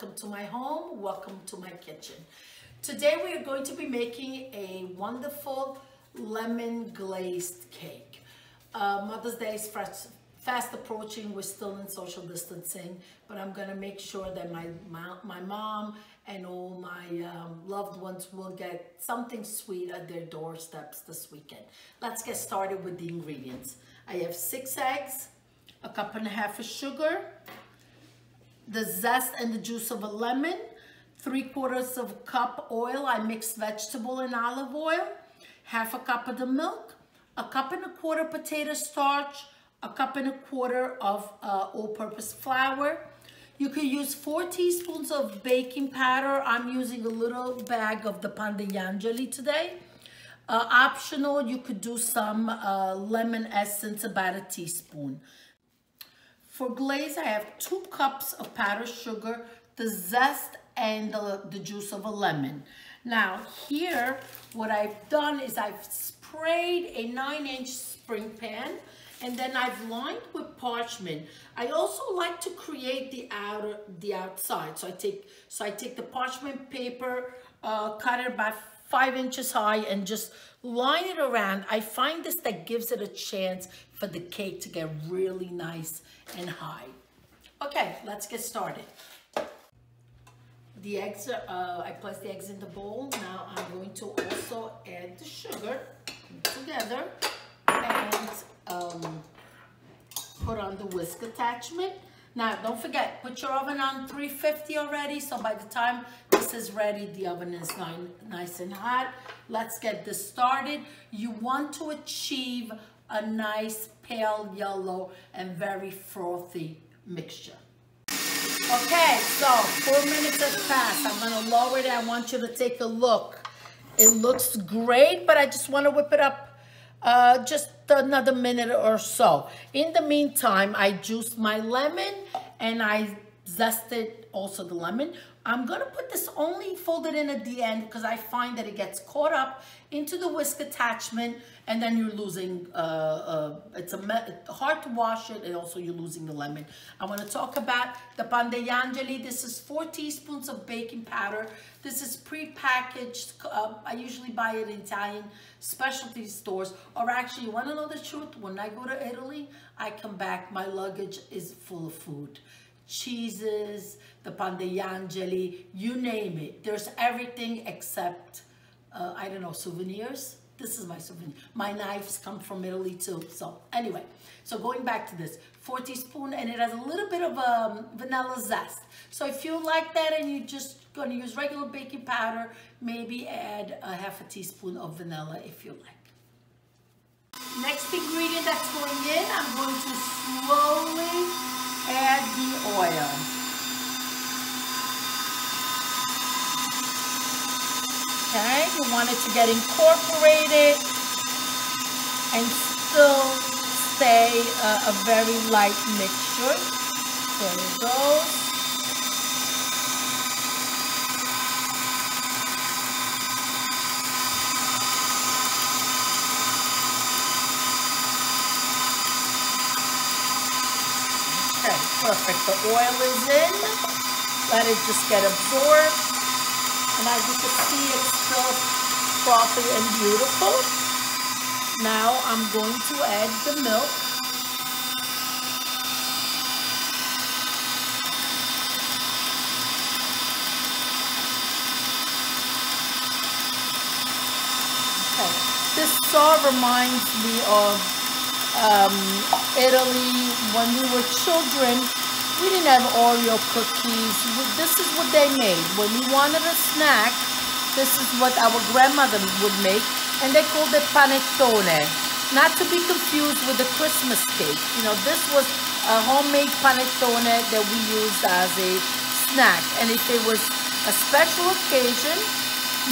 welcome to my home, welcome to my kitchen. Today we are going to be making a wonderful lemon glazed cake. Mother's Day is fast approaching. We're still in social distancing, but I'm gonna make sure that my mom and all my loved ones will get something sweet at their doorsteps this weekend. Let's get started with the ingredients. I have 6 eggs, a cup and a half of sugar, the zest and the juice of a lemon, 3/4 of a cup oil. I mixed vegetable and olive oil, half a cup of the milk, a cup and a quarter potato starch, a cup and a quarter of all-purpose flour. You could use 4 teaspoons of baking powder. I'm using a little bag of the Pane Degli Angeli today. Optional, you could do some lemon essence, about a teaspoon. For glaze, I have 2 cups of powdered sugar, the zest, and the juice of a lemon. Now here, what I've done is I've sprayed a 9-inch spring pan, and then I've lined with parchment. I also like to create the outside. So I take the parchment paper, cut it about 5 inches high, and just line it around. I find that gives it a chance for the cake to get really nice and high. Okay, let's get started. The eggs, I placed the eggs in the bowl. Now I'm going to also add the sugar together and put on the whisk attachment. Now don't forget, put your oven on 350 already, so by the time this is ready, the oven is nice and hot. Let's get this started. You want to achieve a nice pale yellow and very frothy mixture. Okay, so 4 minutes has passed. I'm gonna lower it. I want you to take a look. It looks great, but I just want to whip it up just another minute or so. In the meantime, I juiced my lemon and I zested also the lemon. I'm gonna put this only folded in at the end because I find that it gets caught up into the whisk attachment, and then you're losing, it's hard to wash it, and also you're losing the lemon. I wanna talk about the Pane Degli Angeli. This is 4 teaspoons of baking powder. This is pre-packaged. I usually buy it in Italian specialty stores, or actually, you wanna know the truth? When I go to Italy, I come back, my luggage is full of food. Cheeses, the Pane Degli Angeli, you name it. There's everything except, I don't know, souvenirs. This is my souvenir. My knives come from Italy too. So anyway, so going back to this, 4 teaspoons, and it has a little bit of vanilla zest. So if you like that and you're just gonna use regular baking powder, maybe add a half a teaspoon of vanilla if you like. Next ingredient that's going in, I'm going to slowly add the oil. Okay, you want it to get incorporated and still stay a very light mixture. There it goes. Okay, perfect. The oil is in. Let it just get absorbed. And as you can see, it's still frothy and beautiful. Now I'm going to add the milk. Okay. This sort of reminds me of Italy. When we were children, we didn't have Oreo cookies. This is what they made. When we wanted a snack, this is what our grandmother would make, and they called it Panettone. Not to be confused with the Christmas cake. You know, this was a homemade Panettone that we used as a snack. And if it was a special occasion,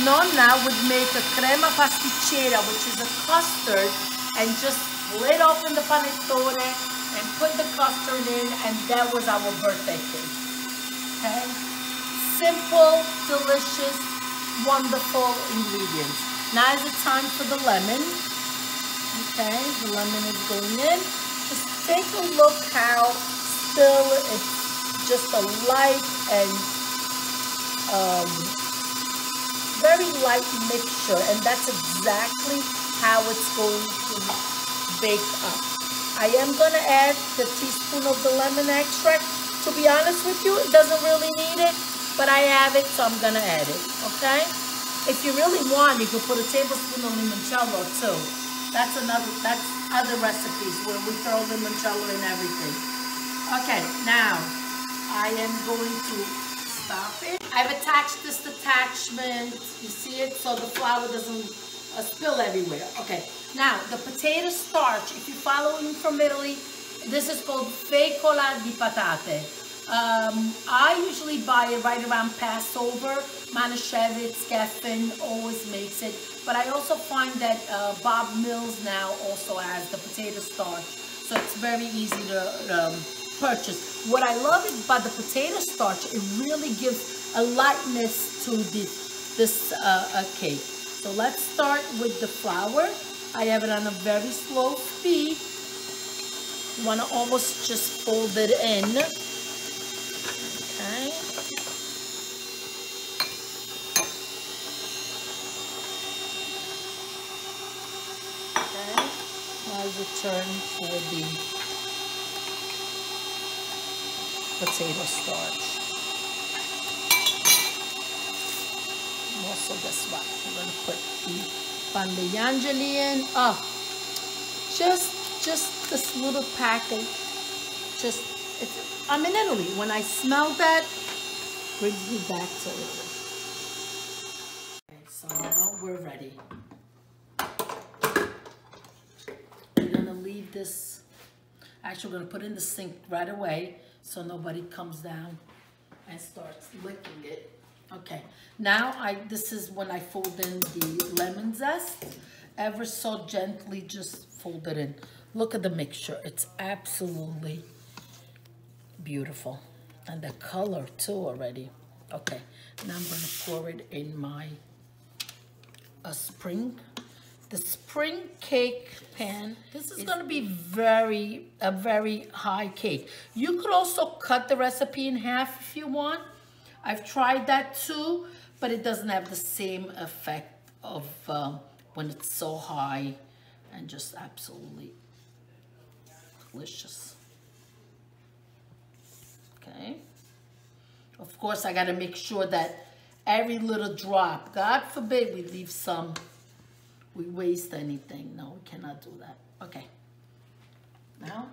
Nonna would make a crema pasticcera, which is a custard, and just split open the Panettone and put the custard in, and that was our birthday cake. Okay? Simple, delicious, wonderful ingredients. Now is the time for the lemon. Okay, the lemon is going in. Just take a look how still it's just a light and very light mixture, and that's exactly how it's going to bake up. I am gonna add the teaspoon of the lemon extract. To be honest with you, it doesn't really need it, but I have it, so I'm gonna add it, okay? If you really want, you could put a tablespoon of limoncello too. That's other recipes where we throw limoncello in everything. Okay, now I am going to stop it. I've attached this attachment, you see it, so the flour doesn't spill everywhere. Okay, now the potato starch, if you're following from Italy, this is called fecola di patate. I usually buy it right around Passover. Manischewitz, Geffen always makes it. But I also find that Bob Mills now also has the potato starch. So it's very easy to purchase. What I love about the potato starch, it really gives a lightness to this cake. So let's start with the flour. I have it on a very slow speed. You want to almost just fold it in. Okay. Okay. Now return for the potato starch. And also, guess what? I'm going to put the Pane Degli Angeli in. Oh, just this little packet. I'm in Italy. When I smell that, brings me back to Italy. Okay, so now we're ready. We're gonna leave this. Actually, we're gonna put it in the sink right away so nobody comes down and starts licking it. Okay, now this is when I fold in the lemon zest. Ever so gently, just fold it in. Look at the mixture. It's absolutely beautiful. And the color too already. Okay, now I'm gonna pour it in my the spring cake pan. This is gonna be a very high cake. You could also cut the recipe in half if you want. I've tried that too, but it doesn't have the same effect of when it's so high and just absolutely delicious. Okay. Of course, I got to make sure that every little drop, God forbid we leave some, we waste anything. No, we cannot do that. Okay. Now,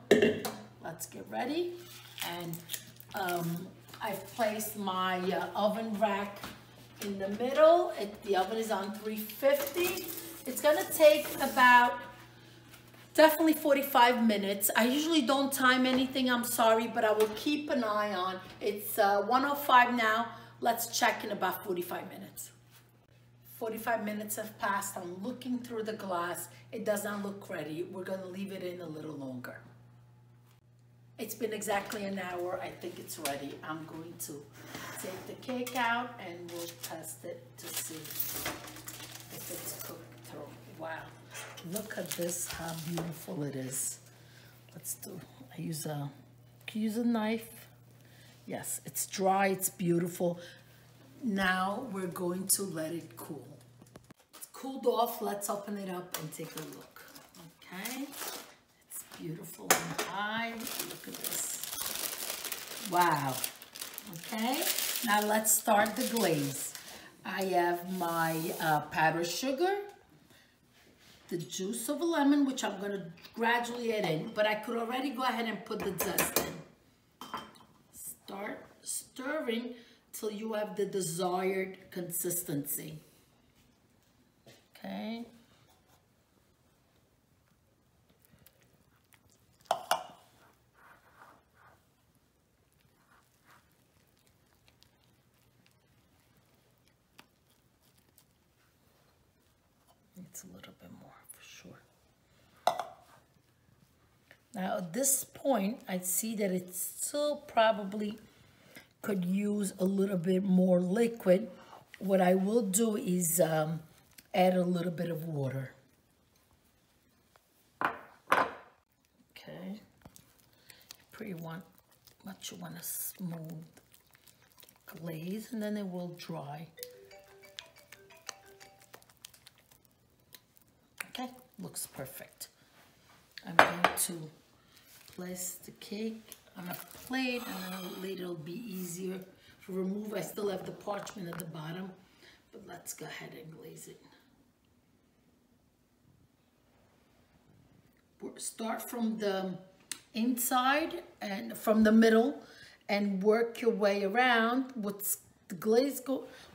let's get ready. And I've placed my oven rack in the middle. The oven is on 350. It's gonna take about definitely 45 minutes. I usually don't time anything, I'm sorry, but I will keep an eye on. It's 1:05 now. Let's check in about 45 minutes. 45 minutes have passed. I'm looking through the glass. It does not look ready. We're gonna leave it in a little longer. It's been exactly an hour. I think it's ready. I'm going to take the cake out and we'll test it to see if it's cooked through. Wow, look at this, how beautiful it is. Let's do, can you use a knife? Yes, it's dry, it's beautiful. Now we're going to let it cool. It's cooled off. Let's open it up and take a look. Okay. Beautiful and high. Look at this. Wow. Okay. Now let's start the glaze. I have my powdered sugar, the juice of a lemon, which I'm going to gradually add in, but I could already go ahead and put the zest in. Start stirring till you have the desired consistency. Okay. It's a little bit more for sure. Now at this point, I see that it still probably could use a little bit more liquid. What I will do is add a little bit of water. Okay. Pretty much you want a smooth glaze, and then it will dry. Okay, looks perfect. I'm going to place the cake on a plate, and then later it'll be easier to remove. I still have the parchment at the bottom, but let's go ahead and glaze it. Start from the inside and from the middle and work your way around. What's the glaze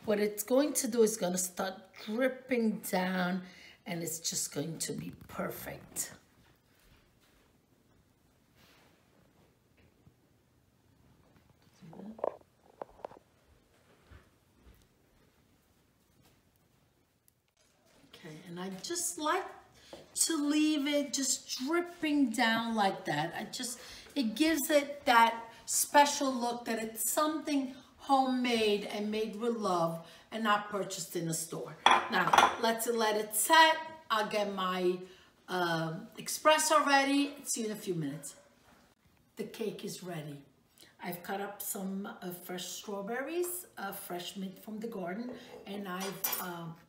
what it's going to do is going to start dripping down, and it's just going to be perfect. Okay, and I just like to leave it just dripping down like that. It gives it that special look that it's something homemade and made with love and not purchased in a store. Now, let's let it set. I'll get my espresso ready. See you in a few minutes. The cake is ready. I've cut up some fresh strawberries, fresh mint from the garden, and I've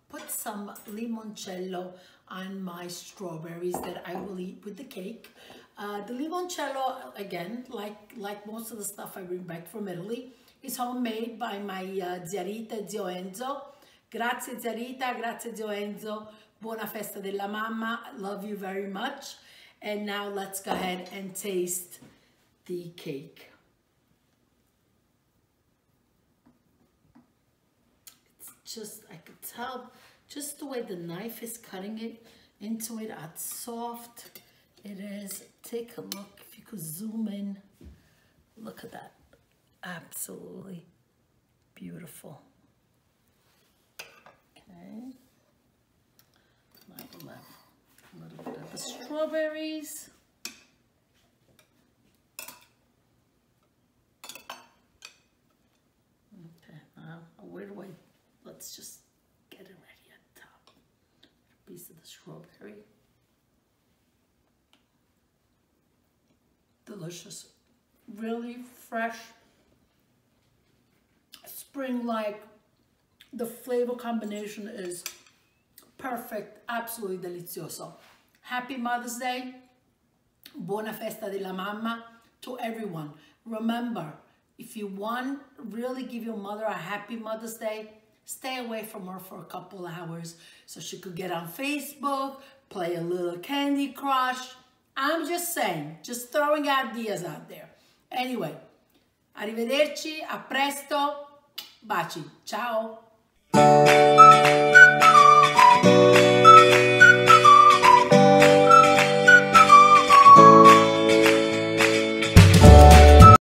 put some limoncello on my strawberries that I will eat with the cake. The limoncello, again, like most of the stuff I bring back from Italy, is homemade by my zia Rita e zio Enzo. Grazie zia Rita, grazie zio Enzo. Buona festa della mamma. Love you very much. And now let's go ahead and taste the cake. Just, I could tell just the way the knife is cutting it into it, how soft it is. Take a look, if you could zoom in, look at that. Absolutely beautiful. Okay, now we'll have a little bit of the strawberries. Okay, now where do I, let's just get it ready at the top. A piece of the strawberry. Delicious, really fresh, spring-like. The flavor combination is perfect, absolutely delicioso. Happy Mother's Day, buona festa della mamma to everyone. Remember, if you want really give your mother a happy Mother's Day, stay away from her for a couple hours so she could get on Facebook, play a little Candy Crush. I'm just saying, just throwing ideas out there. Anyway, arrivederci, a presto, baci, ciao.